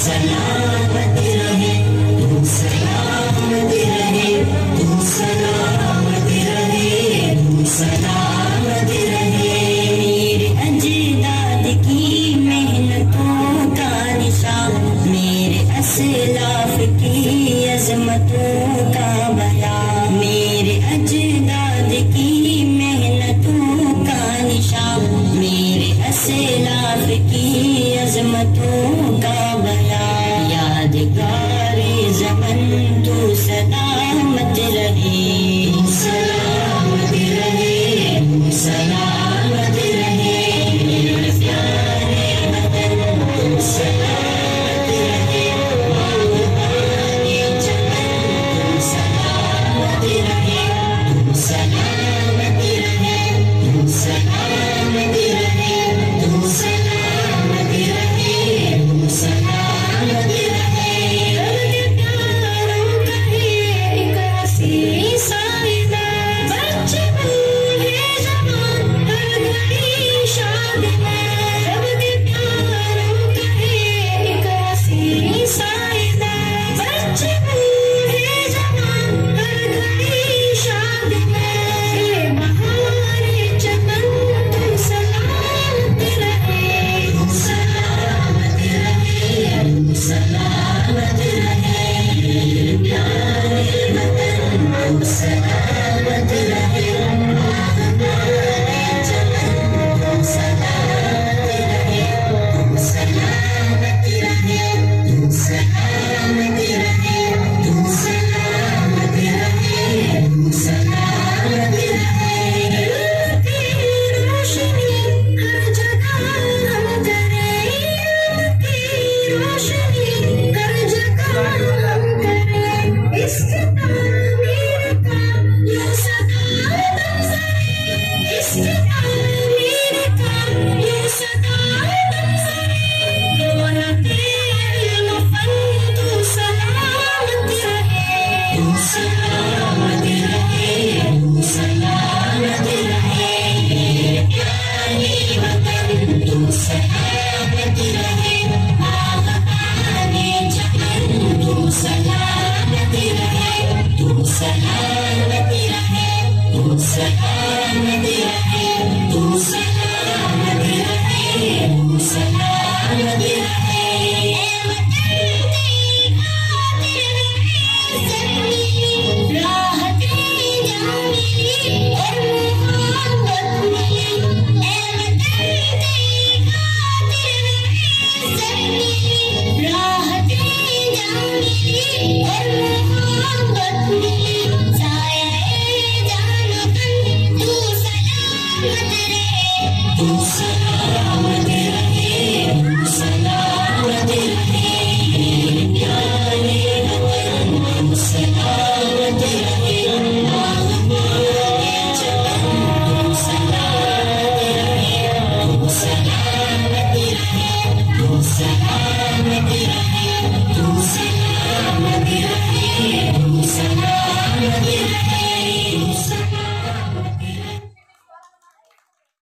सलामत रहे, तू सलामत रहे, तू सलामत रहे, तू सलामत रहे। मेरे अजदाद की मेहनतों का निशान, मेरे असलाफ की अजमतों का बयान, मेरे अजदाद की मेहनतों का निशान, मेरे असलाफ की अजमतों का बयान। यादगारे ज़मन तू सलामत रहे, सलामत रहे, सलामत रहे। मेरे प्यारे वतन तू सलामत रहे, आबादी चमन तू सलामत रहे, तू सलामत रहे, तू सलामत रहे, तू सलामत रहे, तू सलामत रहे। रब के प्यारों का एक हसीन साइदा, बच्चे बूढ़े जवान हर घड़ी शाद में। रब के प्यारों का एक हसीन साइदा, बच्चे बूढ़े जवान हर घड़ी शाद में। ये बहारे चमन तू सलामत रहे, तू सलामत रहे, तू सलामत